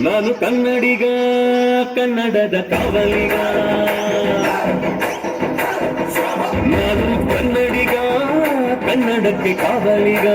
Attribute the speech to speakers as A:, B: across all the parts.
A: ನಾನು ಕನ್ನಡಿಗ, ಕನ್ನಡದ ಕಾವಲಿಗ. ನಾನು ಕನ್ನಡಿಗ, ಕನ್ನಡಕ್ಕೆ ಕಾವಲಿಗ.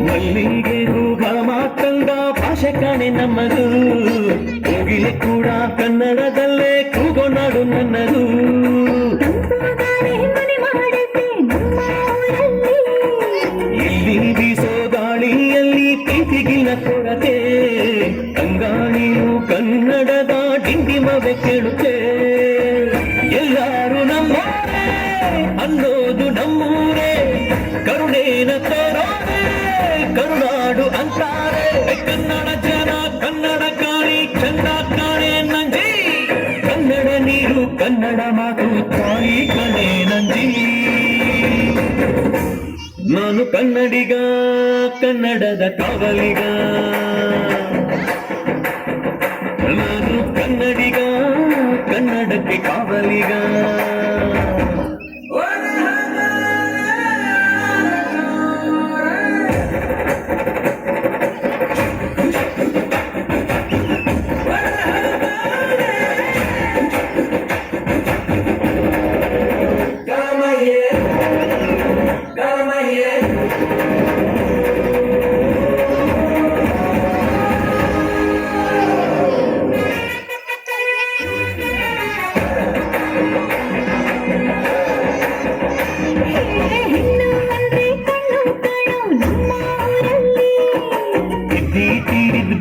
A: ಮಲ್ಲಿಗೆ ಹೂಗ ಮಾತಂದ ಭಾಷೆ ಕಾಣೆ ನಮ್ಮದು, ಕೋಗಿಲೆ ಕೂಡ ಕನ್ನಡದಲ್ಲೇ ಕೂಗೋನಾಡು ನನ್ನದು. ಇಲ್ಲಿ ಬೀಸೋ ಗಾಳಿಯಲ್ಲಿ ಪ್ರೀತಿಗಿಲ್ಲ ಕೊರತೆ, ಕಂಗಾಣಿಯು ಕನ್ನಡದ ಡಿಂಡಿಮವೆ ಕೇಳುತ್ತೆ. ಎಲ್ಲರೂ ನಮ್ಮೂರೇ ಅನ್ನೋದು ನಮ್ಮೂರೇ, ಕರುಣೇನ ತೋರೋರೆ ಕರುನಾಡು ಅಂತಾರೆ. ಕನ್ನಡ ಜನ ಕನ್ನಡ ಕಾಣಿ ಚಂದ ಕಾಣೆ ನಂಜಿ, ಕನ್ನಡ ನೀರು ಕನ್ನಡ ಮಾತು ತಾಯಿ ಕಣೆ ನಂಜಿ. ನಾನು ಕನ್ನಡಿಗ, ಕನ್ನಡದ ಕಾವಲಿಗ. ನಾನು ಕನ್ನಡಿಗ, ಕನ್ನಡಕ್ಕೆ ಕಾವಲಿಗ.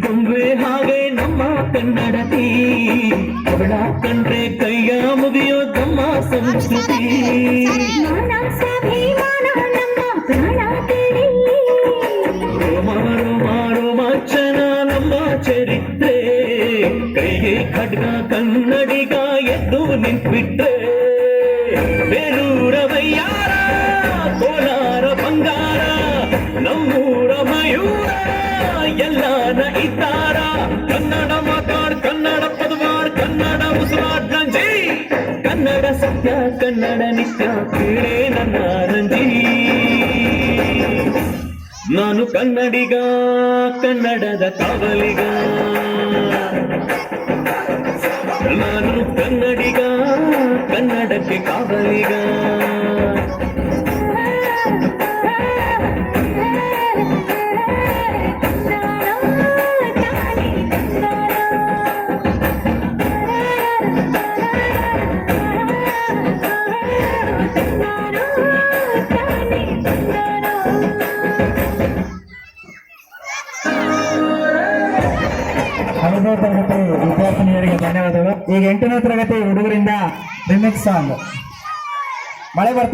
A: ಗೊಂಬೆ ಹಾಗೆ ನಮ್ಮ ಕನ್ನಡತಿ, ಅವಳ ಕಂಡ್ರೆ ಕೈಯ ಮುಗಿಯೋ ನಮ್ಮ ಸಂಸ್ಕೃತಿ. ರೋಮ ರೋಮ ರೋಮಾಂಚನ ನಮ್ಮ ಚರಿತ್ರೆ, ಕೈಗೆ ಖಡ್ಗ ಕನ್ನಡಿಗ ಎದ್ದು ನಿಂತ್ಬಿಟ್ರೆ. ಬೇಲೂರ ವಯ್ಯಾರ, ಕೋಲಾರ ಬಂಗಾರ, ನಮ್ಮೂರ ಮಯೂರ ಎಲ್ಲಾನ ಇದ್ದಾರ. ಕನ್ನಡ ಮಾತಾಡ್, ಕನ್ನಡ ಪದವಾಡ್, ಕನ್ನಡ ಉಸಿರಾಡ್ ನಂಜಿ, ಕನ್ನಡ ಸತ್ಯ ಕನ್ನಡ ನಿತ್ಯ ಕೇಳೇ ನನ್ನ ರಂಜಿ. ನಾನು ಕನ್ನಡಿಗ, ಕನ್ನಡದ ಕಾವಲಿಗ. ನಾನು ಕನ್ನಡಿಗ, ಕನ್ನಡಕ್ಕೆ ಕಾವಲಿಗ.
B: ಐದನೇ ತರಗತಿ ವಿದ್ಯಾರ್ಥಿನಿಯರಿಗೆ ಧನ್ಯವಾದಗಳು. ಈಗ 8ನೇ ತರಗತಿ ಹುಡುಗರಿಂದ ರಿಮಿಕ್ಸ್ ಸಾಂಗ್ ಮಳೆ ಬರ್ತಾ